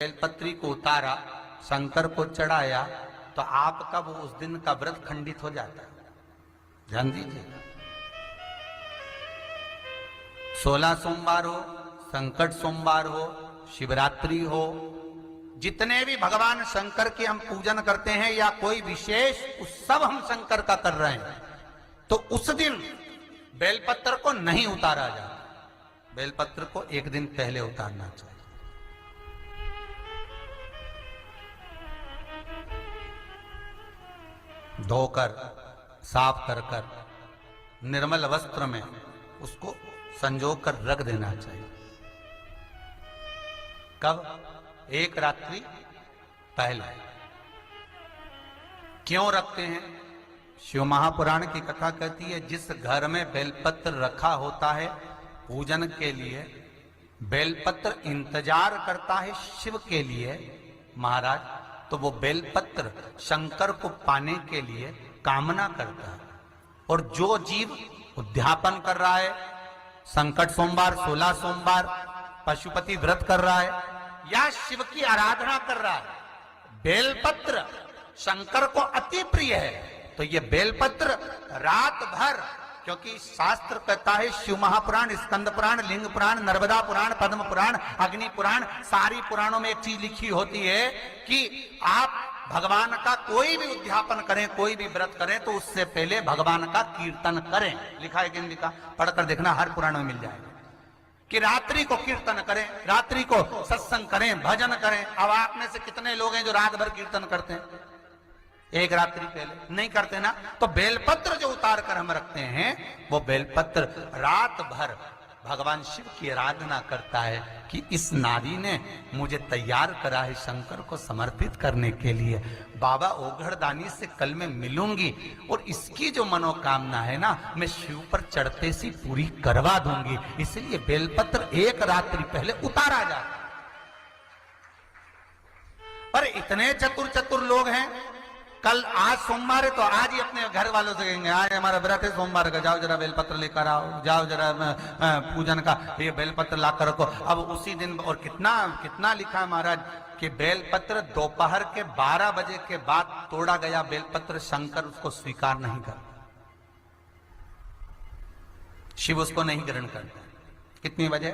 बेलपत्री को उतारा, शंकर को चढ़ाया, तो आपका वो उस दिन का व्रत खंडित हो जाता है। ध्यान दीजिएगा, 16 सोमवार हो, संकट सोमवार हो, शिवरात्रि हो, जितने भी भगवान शंकर के हम पूजन करते हैं या कोई विशेष उत्सव हम शंकर का कर रहे हैं, तो उस दिन बेलपत्र को नहीं उतारा जाता। बेलपत्र को एक दिन पहले उतारना चाहिए। धोकर, साफ कर कर, निर्मल वस्त्र में उसको संजो कर रख देना चाहिए। कब? एक रात्रि पहले। क्यों रखते हैं? शिव महापुराण की कथा कहती है, जिस घर में बेलपत्र रखा होता है पूजन के लिए, बेलपत्र इंतजार करता है शिव के लिए महाराज, तो वो बेलपत्र शंकर को पाने के लिए कामना करता है। और जो जीव उद्यापन कर रहा है, संकट सोमवार, 16 सोमवार, पशुपति व्रत कर रहा है या शिव की आराधना कर रहा है, बेलपत्र शंकर को अति प्रिय है। तो ये बेलपत्र रात भर, क्योंकि शास्त्र कहता है, शिव महापुराण, स्कंद पुराण, लिंग पुराण, नर्मदा पुराण, पद्म पुराण, अग्नि पुराण, सारी पुराणों में एक चीज लिखी होती है कि आप भगवान का कोई भी उद्यापन करें, कोई भी व्रत करें, तो उससे पहले भगवान का कीर्तन करें। लिखा है कि नहीं लिखा? पढ़कर देखना, हर पुराण में मिल जाएगा कि रात्रि को कीर्तन करें, रात्रि को सत्संग करें, भजन करें। अब आप में से कितने लोग हैं जो रात भर कीर्तन करते हैं? एक रात्रि पहले नहीं करते ना। तो बेलपत्र जो उतार कर हम रखते हैं, वो बेलपत्र रात भर भगवान शिव की आराधना करता है कि इस नारी ने मुझे तैयार करा है शंकर को समर्पित करने के लिए। बाबा ओघड़दानी से कल मैं मिलूंगी और इसकी जो मनोकामना है ना, मैं शिव पर चढ़ते सी पूरी करवा दूंगी। इसलिए बेलपत्र एक रात्रि पहले उतारा जाता। पर इतने चतुर लोग हैं, कल आज सोमवार है तो आज ही अपने घर वालों से कहेंगे, आज हमारा व्रत है सोमवार का, जाओ जरा बेलपत्र लेकर आओ, जाओ जरा पूजन का ये बेलपत्र ला कर रखो। अब उसी दिन, और कितना लिखा है महाराज कि बेलपत्र दोपहर के 12 बजे के बाद तोड़ा गया बेलपत्र शंकर उसको स्वीकार नहीं करता, शिव उसको नहीं ग्रहण करता। कितनी बजे?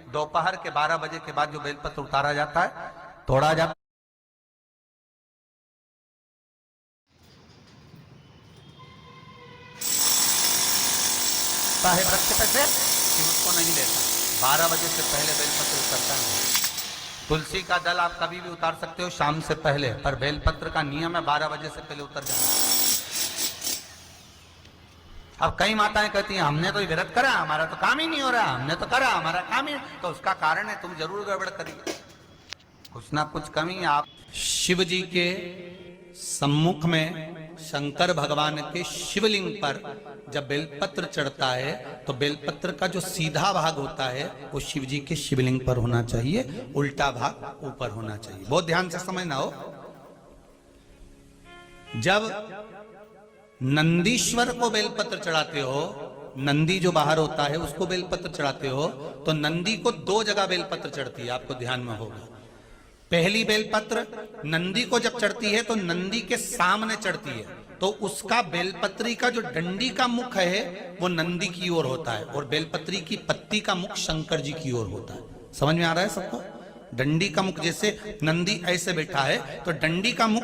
दोपहर के 12 बजे के बाद जो बेलपत्र उतारा जाता है, तोड़ा जाता है वृक्ष पे से, शिव उसको नहीं लेता। 12 बजे से पहले बेलपत्र उतरता नहीं। तुलसी का दल आप कभी भी उतार सकते हो शाम से पहले, पर बेलपत्र का नियम है 12 बजे से पहले उतर जाना। अब कई माताएं कहती हैं, हमने तो व्रत करा, हमारा तो काम ही नहीं हो रहा, हमने तो करा, हमारा काम ही। तो उसका कारण है तुम जरूर गड़बड़ करिए, कुछ ना कुछ कमी। आप शिव जी के सम्मुख में, शंकर भगवान के शिवलिंग पर जब बेलपत्र चढ़ता है, तो बेलपत्र का जो सीधा भाग होता है वो शिव जी के शिवलिंग पर होना चाहिए, उल्टा भाग ऊपर होना चाहिए। बहुत ध्यान से समझना हो। जब नंदीश्वर को बेलपत्र चढ़ाते हो, नंदी जो बाहर होता है उसको बेलपत्र चढ़ाते हो, तो नंदी को 2 जगह बेलपत्र चढ़ती है, आपको ध्यान में होगा। पहली बेलपत्र नंदी को जब चढ़ती है तो नंदी के सामने चढ़ती है, तो उसका बेलपत्री का जो डंडी का मुख है वो नंदी की ओर होता है, और बेलपत्री की पत्ती का मुख शंकर जी की ओर होता है। समझ में आ रहा है सबको? डंडी का मुख, जैसे नंदी ऐसे बैठा है तो डंडी का मुख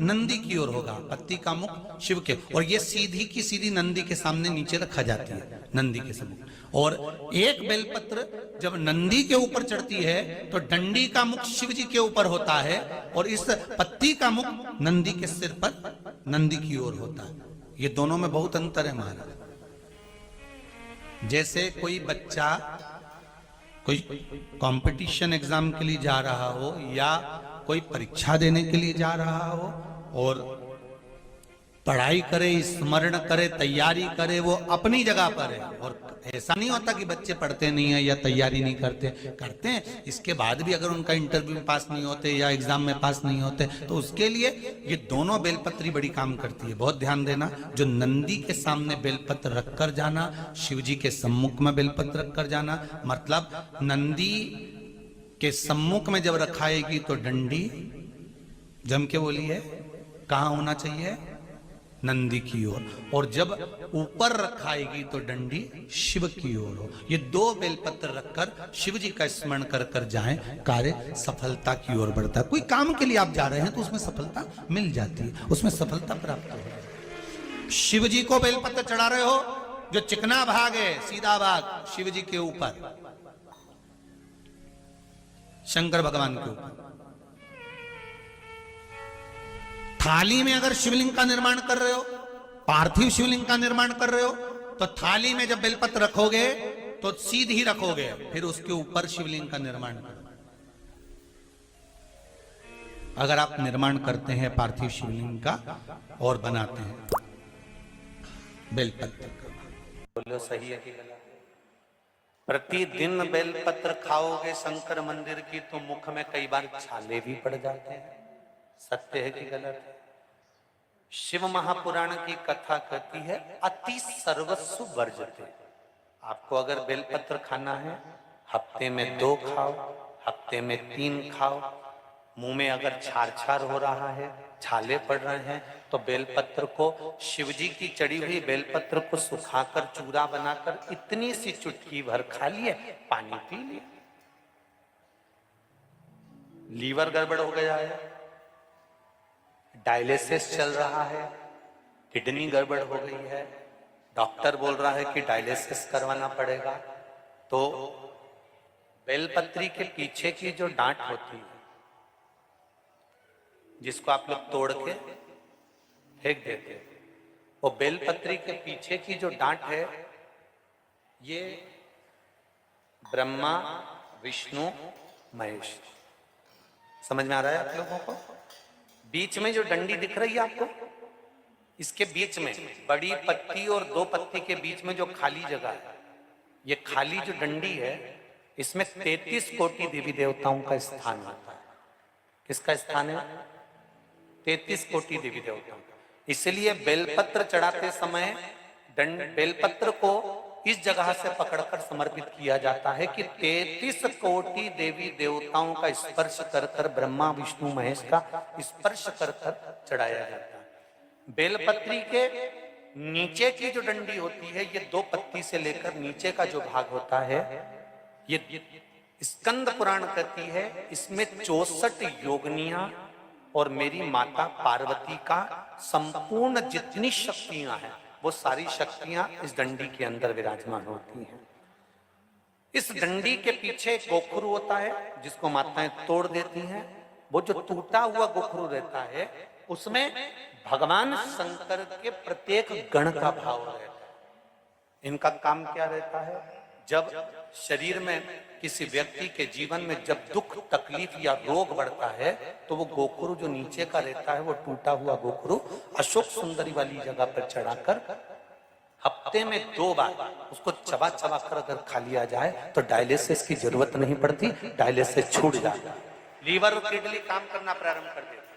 नंदी की ओर होगा, पत्ती का मुख शिव के, और ये सीधी की सीधी नंदी के सामने नीचे रखा जाती है, नंदी के सम्मुख। और एक बेलपत्र जब नंदी के ऊपर चढ़ती है तो डंडी का मुख शिव जी के ऊपर होता है, और इस पत्ती का मुख नंदी के सिर पर, नंदी की ओर होता है। ये दोनों में बहुत अंतर है महाराज। जैसे कोई बच्चा कोई कंपटीशन एग्जाम के लिए जा रहा हो या कोई परीक्षा देने के लिए जा रहा हो, और पढ़ाई करे, स्मरण करे, तैयारी करे, वो अपनी जगह पर है। और ऐसा नहीं होता कि बच्चे पढ़ते नहीं है या तैयारी नहीं करते, करते हैं। इसके बाद भी अगर उनका इंटरव्यू में पास नहीं होते या एग्जाम में पास नहीं होते तो उसके लिए ये दोनों बेलपत्री बड़ी काम करती है। बहुत ध्यान देना, जो नंदी के सामने बेलपत्र रखकर जाना, शिव जी के सम्मुख में बेलपत्र रखकर जाना, मतलब नंदी के सम्मुख में जब रखाएगी तो डंडी जम के बोली है कहां होना चाहिए, नंदी की ओर, और जब ऊपर रखाएगी तो डंडी शिव की ओर हो। ये दो बेलपत्र रखकर शिव जी का स्मरण कर कर जाएं, कार्य सफलता की ओर बढ़ता है। कोई काम के लिए आप जा रहे हैं तो उसमें सफलता मिल जाती है, उसमें सफलता प्राप्त हो। शिव जी को बेलपत्र चढ़ा रहे हो, जो चिकना भाग है सीधा भाग शिव जी के ऊपर, शंकर भगवान के ऊपर। थाली में अगर शिवलिंग का निर्माण कर रहे हो, पार्थिव शिवलिंग का निर्माण कर रहे हो, तो थाली में जब बेलपत्र रखोगे तो सीधी रखोगे, फिर उसके ऊपर शिवलिंग का निर्माण करो। अगर आप निर्माण करते हैं पार्थिव शिवलिंग का और बनाते हैं बेलपत्र का, बोलो सही है कि गलत? प्रतिदिन बेलपत्र खाओगे शंकर मंदिर की तो मुख में कई बार छाले भी पड़ जाते हैं, सत्य है कि गलत है? शिव महापुराण की कथा कहती है अति सर्वस्व वर्जते। आपको अगर बेलपत्र खाना है, हफ्ते में 2 खाओ, हफ्ते में 3 खाओ। मुंह में अगर छार छार हो रहा है, छाले पड़ रहे हैं, तो बेलपत्र को, शिव जी की चढ़ी हुई बेलपत्र को सुखाकर चूरा बनाकर इतनी सी चुटकी भर खा लिए, पानी पी लिए। लीवर गड़बड़ हो गया है, डायलिसिस चल रहा है, किडनी गड़बड़ हो गई है, डॉक्टर बोल रहा है कि डायलिसिस करवाना पड़ेगा, तो बेलपत्री के पीछे की जो डांट होती है, जिसको आप लोग तोड़ के फेंक देते, वो बेलपत्री के पीछे की जो डांट है, ये ब्रह्मा विष्णु महेश। समझ में आ रहा है आप लोगों को? बीच में जो डंडी दिख रही है आपको, इसके बीच में बड़ी पत्ती और 2 पत्ती के बीच में जो खाली जगह है, ये खाली जो डंडी है, इसमें 33 कोटि देवी देवताओं का स्थान होता है। किसका स्थान है? 33 कोटि देवी देवताओं का। इसलिए बेलपत्र चढ़ाते समय बेलपत्र को इस जगह से पकड़कर समर्पित किया जाता है कि 33 कोटि देवी देवताओं का स्पर्श कर कर, ब्रह्मा विष्णु महेश का स्पर्श कर कर चढ़ाया जाता है। बेलपत्री के नीचे की जो डंडी होती है, ये 2 पत्ती से लेकर नीचे का जो भाग होता है, ये स्कंद पुराण कहती है, इसमें 64 योगनियां और मेरी माता पार्वती का संपूर्ण जितनी शक्तियां हैं, वो सारी शक्तियां इस डंडी के अंदर विराजमान होती हैं। इस डंडी के पीछे गोखरू होता है, जिसको माताएं तोड़ देती हैं। वो जो टूटा हुआ गोखरू रहता है, उसमें भगवान शंकर के प्रत्येक गण का भाव रहता है। इनका काम क्या रहता है? जब शरीर में किसी व्यक्ति के जीवन में जब दुख तकलीफ या रोग बढ़ता है, तो वो गोखरू जो नीचे का रहता है, वो टूटा हुआ गोखरू अशोक सुंदरी वाली जगह पर चढ़ाकर हफ्ते में 2 बार उसको चबा चबा कर अगर खा लिया जाए तो डायलिसिस की जरूरत नहीं पड़ती, डायलिसिस छूट जाता है, लीवर और किडनी काम करना प्रारंभ कर देता है।